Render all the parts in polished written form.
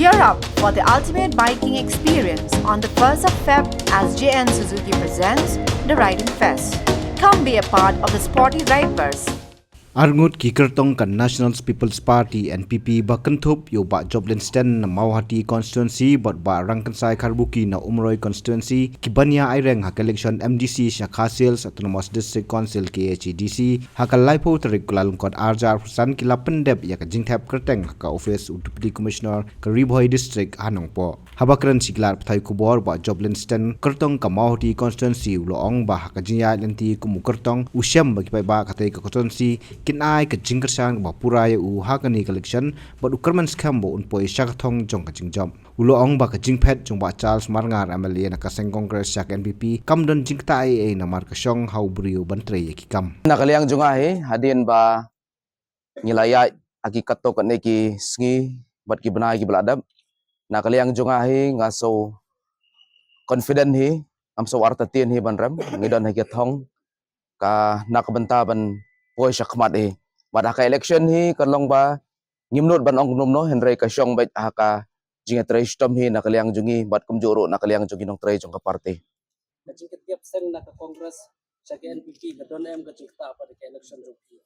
Gear up for the ultimate biking experience on the 1st of Feb as JN Suzuki presents the Riding Fest. Come be a part of the sporty rideverse. Arngut ki kertong kan National People's Party NPP bakentup yo ba Joblin na Mauhati constituency bot ba Rangkansai Karbuki na Umroi constituency kibanya aireng hak election MDC Shakhasil Autonomous District Council KHDC hak laipo tarik kulalungkot Arjar Husan kila pendep ya ka jingthap kerteng hak office Deputy Commissioner Karibhoi District Hanongpo habakran siglar pthai kubor ba Joblin kertong ka Mauhati constituency uloong ba hak jinya lenti kumu kertong usyam bagi ba katai ka constituency kinai ke jingkersang ba puraya u hakani collection ba ukerman scam bo unpoi shakathong jong ka jingjom uloong ba ka jingphet jong ba Charles Marngar MLA na kaseng Congress yak NPP kamdon jingta ai na mar ka syong haubriu bantre yakikam nakaliang jungahe hadin ba ngilayat aki kato kan neki sngi bat ki benai ki beladab nakaliang jungahe ngaso confident hi amso artatin hi banram ngidon hi thong ka nakabenta ban poi shakmat hi badaka election hi kanlong ba ngimnut ban ong nomno henry ka syong bet haka jinga tre stom hi nakaliang jungi bat kumjuro nakaliang jungi nong tre jong ka party Kajing ketiap seng nak ke Kongres sebagai NPP kedon em kajing tak pada ke election rugi.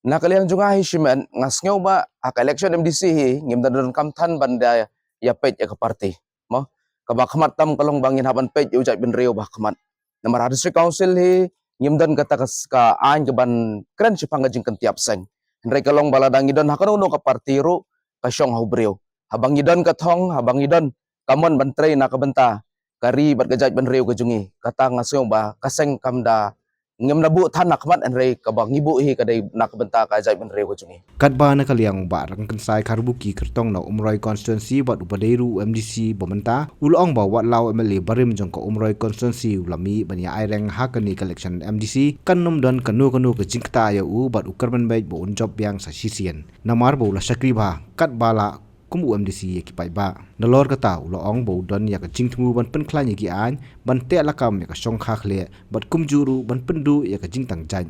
nakaliang junga hi shimen ngasngeu ba haka election MDC hi ngimdan kamthan banda ya pej ya ka party mo ka bakmat tam kalong bangin haban pej ujai ben reu bakmat namar district council hi ngimdan kata ka ain ke ban kren sipang kajing ketiap seng henry kalong baladang idon hakano no ka party ru ka syong haubreu habang idon ka thong habang idon kamon bantre na ka benta kari bat gajaj ben reu kajungi kata ngasngeu ba kaseng kamda ngem nabu than nakmat enrei kabang ibu hi kadai nak benta ka jai ben reu kajungi katba na kaliang ba Rangkansai Karbuki kertong na Umroi constituency bat upadeiru MDC bomenta uloong ba watlaw MLA barim jong ka Umroi constituency ulami banya aireng hakani collection MDC kannom don kanu ka jingta ya u bat ukerman baik bo unjob yang sa sisian namar bo la sakriba katbala kumu MDC ki pai ba nalor kata uloong bo don ya ka jingtmu ban penklan ya ki an ban te lakam ya ka syong khakhle bat kumjuru ban pendu ya ka jingtang jan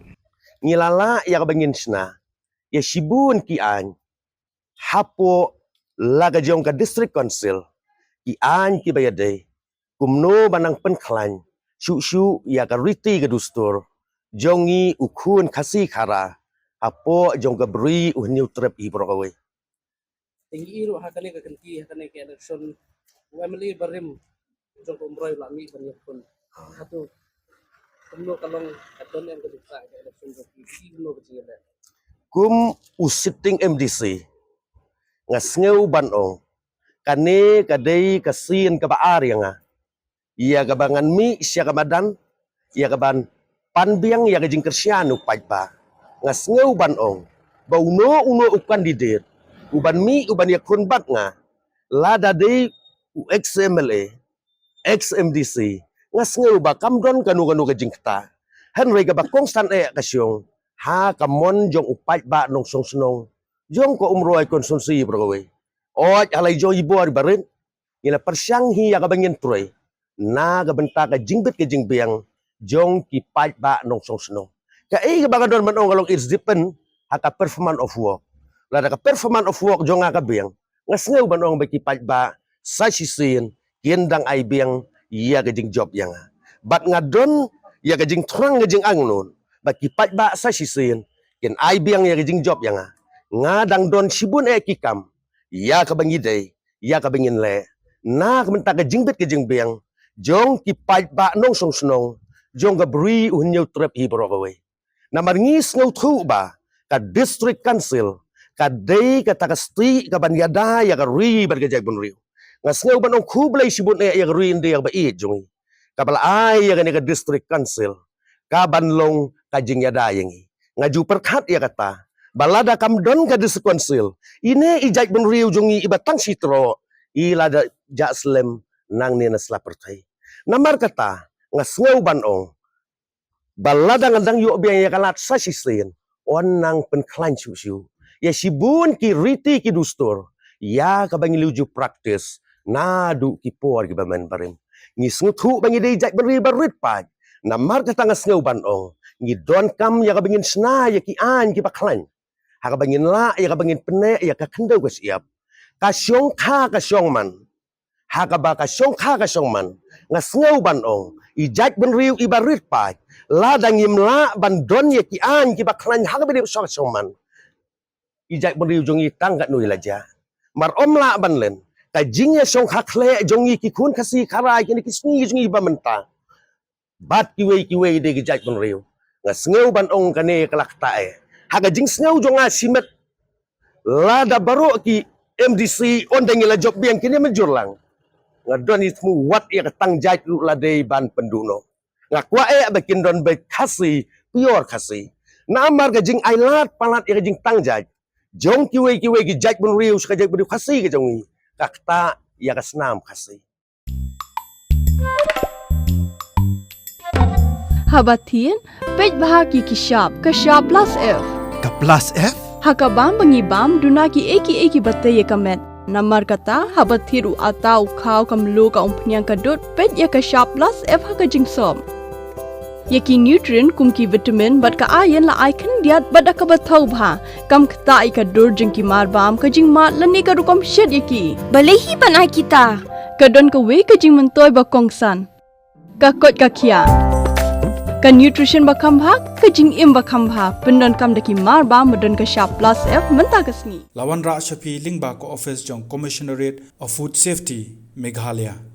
ngilala ya ka bangin sna ya shibun ki an hapo laga jong ka district council ki an ki bayade kumno banang penklan shu ya ka riti ka dustur jongi ukun kasi khara hapo jong ka bri uhniu trep I brokawe Tinggi iru hakane ke kenti hakane ke election UMLA barim jong umroy lami banyak pun. Satu kumno kalong kedon em kajing tak ke election rugi. Kumno kajing ada. kum usiting MDC ngasngeu banong kane kadai kasin ka baar yang ia kabangan mi sia kamadan ia kaban panbiang ia kajing kersianu paipa ngasngeu banong bauno uno kandidat uban mi uban ya kunbat nga lada dei ex MLA ex MDC ngasngeu ba kamdon kanu kajing kta henry ka ba konstan kasyong ha kamon jong upat ba nong song snong jong ko umroy konsumsi browe oj alai jo ibo ar barin ila persyang hi ya kabangin troy na ka benta ka jingbet ka jingbiang jong ki pat ba nong song snong ka ka bagadon man ong it's depend haka performance of work la ka performance of work jong ka biang ngasngeu ban ong ba ki pat ba sa sisin kendang ai biang ya ka jing job yang bat ngadon ya ka jing trang ka jing angnon baki pat ba sa sisin ken ai biang ya jing job yang ngadang don sibun kikam ya ka bangi dei ya ka bangin le na ka menta ka jingbet ka jing biang jong ki pat ba nong song snong jong ga bri uhnyo trep hi brokawe na marngis ngau thu ba ka district council ka dei ka takasti ka banyada ya ka ri bar ka jag bunriu ngasngau banong kublai sibun ya ka ri inde ya ba I jongi ka bala ai ya ka district council ka banlong kajing yada yangi ngaju perkat ya kata balada kamdon ka diskonsil ini ijai benriu jungi ibatang sitro ilada jaslem nang ni nasla pertai namar kata ngasngeu banong balada ngandang yu biang ya kalat sa sisin onang penklan susu ya sibun ki riti ki dustur ya kabangi luju praktis nadu ki por ki baman barim ngisngu thu bangi dei jai benri barit pa namar kata ngasngeu banong ngidon kam ya kabingin sna ya ki an ki baklan ha kabingin la ya kabingin pene ya ka kendau ka siap kasyong man hakaba kasyong man ngasngeu ban ong ijat ben riu ibarit pai la dangim la ban don ye ki an ki baklan hakabe di kasyong man ijat ben riu jongi tangga nui laja mar om la ban len ka jingya syong hakle jongi ki kun kasi karai kini kisni jongi ba menta bat kiwe de ki jat ben riu ngasngeu ban ong kane kelak tae haga jing sneu jonga simet la da baru ki MDC on dengila job biang kini menjurlang ngadon ismu wat ia ketang jait lu ladei ban penduno ngakwa bakin don be kasi pior kasi namar gajing ailat palat ia gajing tang jait jong kiwe ki jait bun riu sekajai budi kasi ke jongi kakta ia kasnam kasi Habatin pej bahagi kishap kashap plus F Ka plus F? hakabam bangibam dunaki eki batay kamet namar kata habathiru atau kau kamlu ka umpnyang kadut pej ya kashap plus F hakajing som yaki nutrient kumki vitamin bat ka ayan la icon diat bada ka bathau bha kam khata ka dur jingki marbam kajing mat lani ka rukom shed yaki balehi banai kita kadon ka we kajing mentoy ba kongsan ka kot ka kia ka nutrition ba khambha kajing im ba khambha pendon kam daki marba medon ka sharp plus F menta kasni Lawan Ra Shafi Lingba ko office jong Commissionerate of Food Safety Meghalaya.